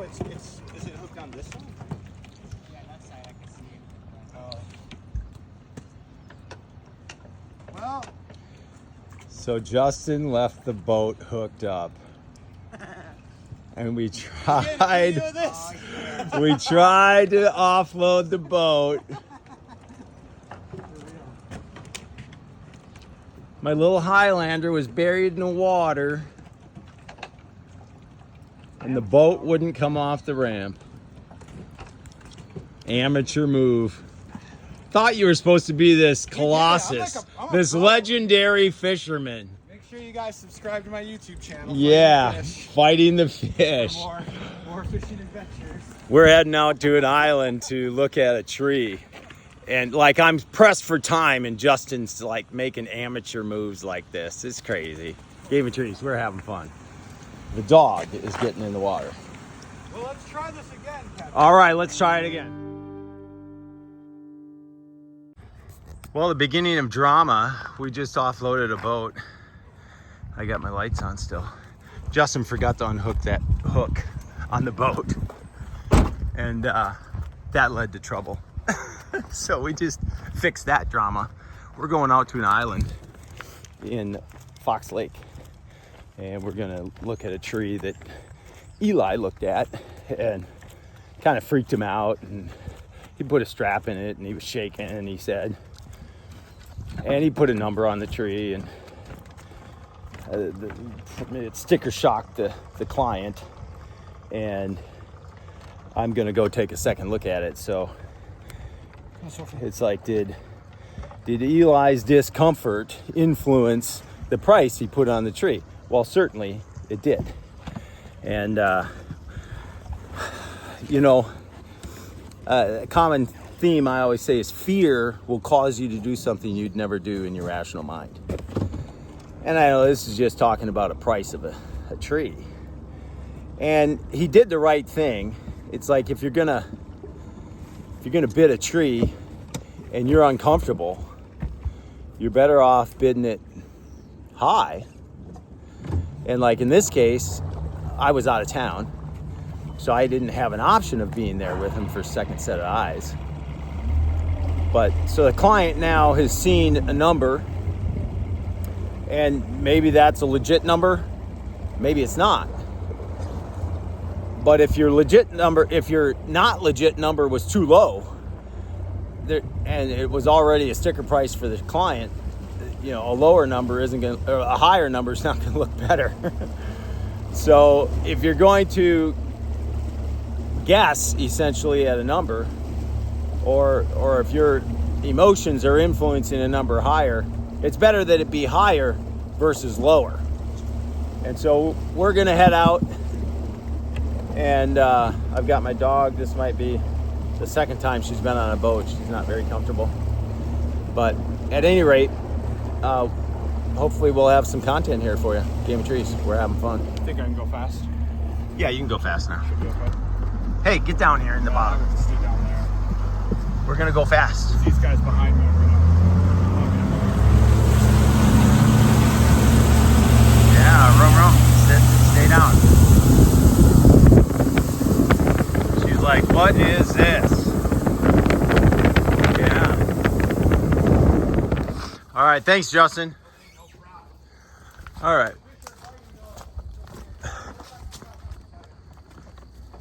Oh, is it hooked on this side? Yeah, that side I can see it. Oh. Well. So Justin left the boat hooked up. And we tried we tried to offload the boat. My little Highlander was buried in the water and the boat wouldn't come off the ramp. Amateur move. Thought you were supposed to be this colossus, this legendary fisherman. Make sure you guys subscribe to my YouTube channel. Yeah, fighting the fish. More fishing adventures. We're heading out to an island to look at a tree. And like I'm pressed for time and Justin's like making amateur moves like this. It's crazy. Game of trees, we're having fun. The dog is getting in the water. Well, let's try this again, Kevin. All right, let's try it again. Well, the beginning of drama, we just offloaded a boat. I got my lights on still. Justin forgot to unhook that hook on the boat. And that led to trouble. So we just fixed that drama. We're going out to an island in Fox Lake. And we're gonna look at a tree that Eli looked at and kind of freaked him out. And he put a strap in it and he was shaking and he said, and he put a number on the tree and it sticker shocked the client. And I'm gonna go take a second look at it. So it's like, did Eli's discomfort influence the price he put on the tree? Well, certainly it did. And a common theme I always say is fear will cause you to do something you'd never do in your rational mind. And I know this is just talking about a price of a tree. And he did the right thing. It's like if you're gonna bid a tree and you're uncomfortable, you're better off bidding it high. And like in this case, I was out of town, so I didn't have an option of being there with him for a second set of eyes. But so the client now has seen a number, and maybe that's a legit number, maybe it's not. But if your not legit number was too low, and it was already a sticker price for the client, a lower number isn't going to, or a higher number is not going to look better. So if you're going to guess essentially at a number, or if your emotions are influencing a number higher, it's better that it be higher versus lower. And so we're going to head out. And I've got my dog. This might be the second time she's been on a boat. She's not very comfortable. But at any rate, hopefully we'll have some content here for you. Game of Trees. We're having fun. I think I can go fast. Yeah, you can go fast now. Should be okay. Hey, get down here in the bottom. I'm going to stay down there. We're going to go fast. These guys behind me are going to... Yeah, room. Stay down. She's like, what is this? Yeah. All right, thanks, Justin. All right.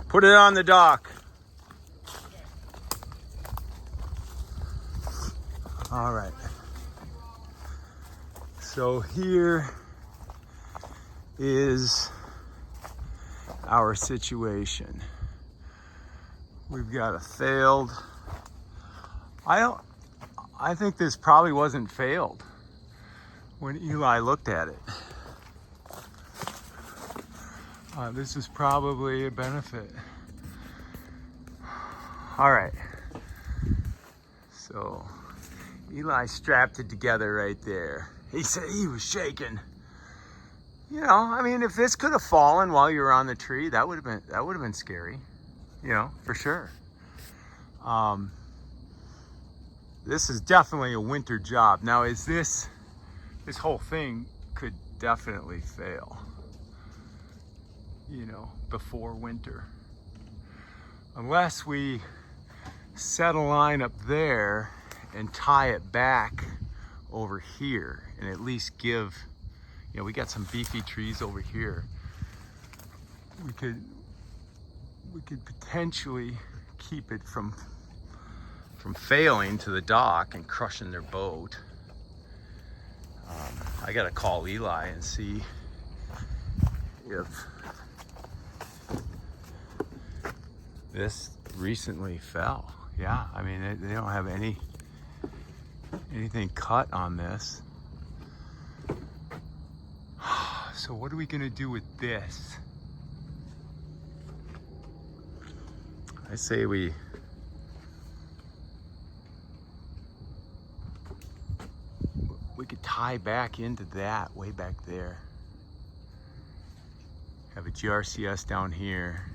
Put it on the dock. All right. So here is our situation. We've got a failed. I think this probably wasn't failed when Eli looked at it. This is probably a benefit. All right. So Eli strapped it together right there. He said he was shaking. I mean, if this could have fallen while you were on the tree, that would have been scary. For sure. This is definitely a winter job. Now, this whole thing could definitely fail, before winter. unless we set a line up there and tie it back over here and at least give, you know, we got some beefy trees over here. We could potentially keep it from failing to the dock and crushing their boat. I gotta call Eli and see if this recently fell. Yeah, I mean, they don't have anything cut on this. So what are we gonna do with this? I say we could tie back into that way back there. Have a GRCS down here.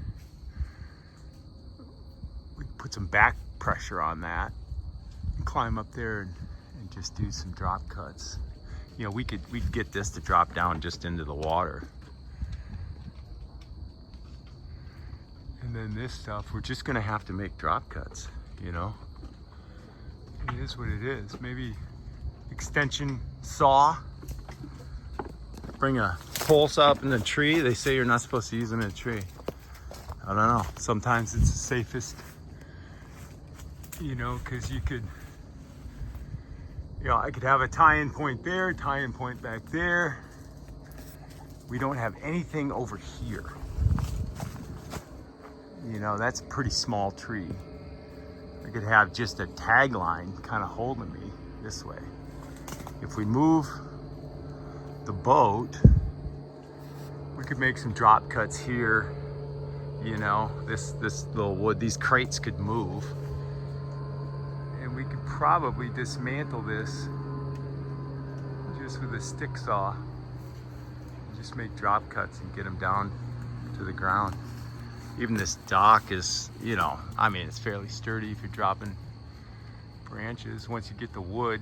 We could put some back pressure on that and climb up there and just do some drop cuts. You know, we could get this to drop down just into the water. And then this stuff, we're just gonna have to make drop cuts, you know? It is what it is. Maybe extension saw. Bring a pole saw up in the tree. They say you're not supposed to use them in a tree. I don't know. Sometimes it's the safest, you know, because you could, you know, I could have a tie-in point there, tie-in point back there. We don't have anything over here. You know, that's a pretty small tree. I could have just a tag line kind of holding me this way. If we move the boat, we could make some drop cuts here. You know, this little wood, these crates could move. And we could probably dismantle this just with a stick saw. Just make drop cuts and get them down to the ground. Even this dock is, you know, I mean, it's fairly sturdy if you're dropping branches. Once you get the wood,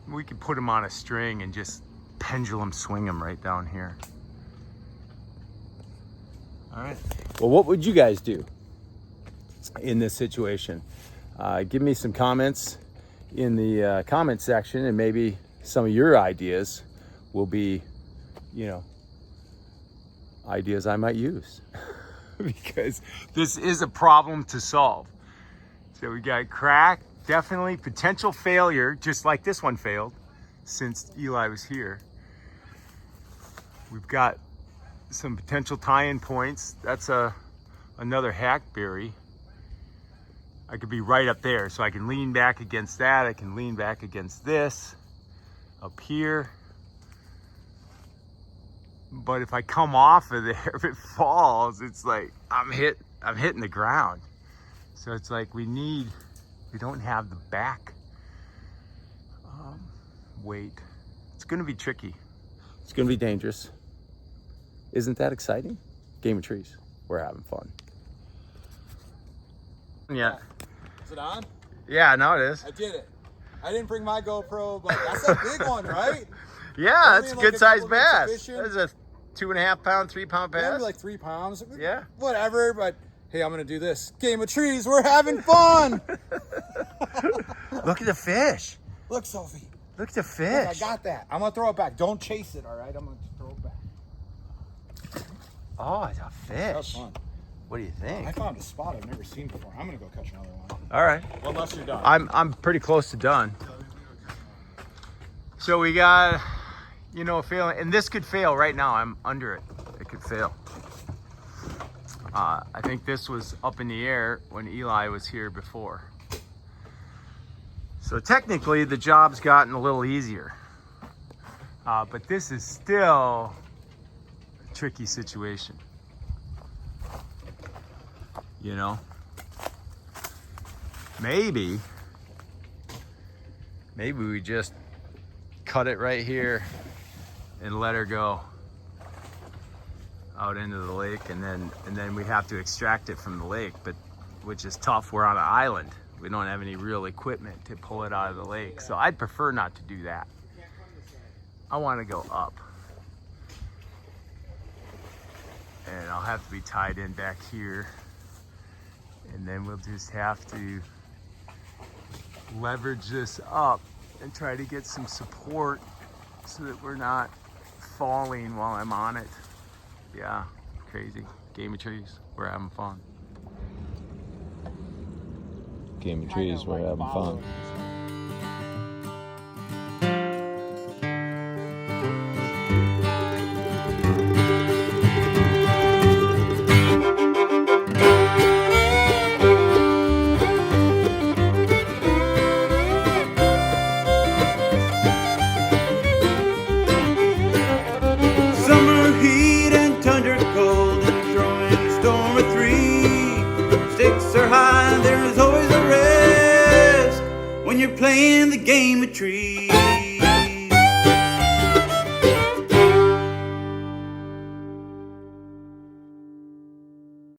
we could put them on a string and just pendulum swing them right down here. All right. Well, what would you guys do in this situation? Give me some comments in the comment section, and maybe some of your ideas will be, you know, ideas I might use. Because this is a problem to solve. So we got crack, definitely potential failure, just like this one failed since Eli was here. We've got some potential tie-in points. That's another hackberry. I could be right up there, so I can lean back against that. I can lean back against this up here. But if I come off of there, if it falls, it's like I'm hitting the ground. So it's like we don't have the back weight. It's gonna be tricky. It's gonna be dangerous. Isn't that exciting? Game of trees. We're having fun. Yeah. Is it on? Yeah, no, it is. I did it. I didn't bring my GoPro, but that's a big one, right? Yeah, that's a Like good sized couple of bass. fishing. That's a 2.5 pound, 3 pound bass. Maybe like 3 pounds. Yeah. Whatever, but hey, I'm gonna do this. Game of trees, we're having fun. Look at the fish. Look, Sophie. Look at the Look, fish. I got that. I'm gonna throw it back. Don't chase it, all right? I'm gonna throw it back. Oh, it's a fish. That was fun. What do you think? I found a spot I've never seen before. I'm gonna go catch another one. All right. Well, unless you're done. I'm pretty close to done. So we got, you know, failing, and this could fail right now. I'm under it. It could fail. I think this was up in the air when Eli was here before. So technically the job's gotten a little easier. But this is still a tricky situation. You know? Maybe we just cut it right here and let her go out into the lake, and then we have to extract it from the lake, but which is tough. We're on an island. We don't have any real equipment to pull it out of the lake. So I'd prefer not to do that. I want to go up. And I'll have to be tied in back here. And then we'll just have to leverage this up and try to get some support so that we're not falling while I'm on it. Yeah, crazy. Game of trees, we're having fun. Game of trees, we're having fun. Playing the game of trees.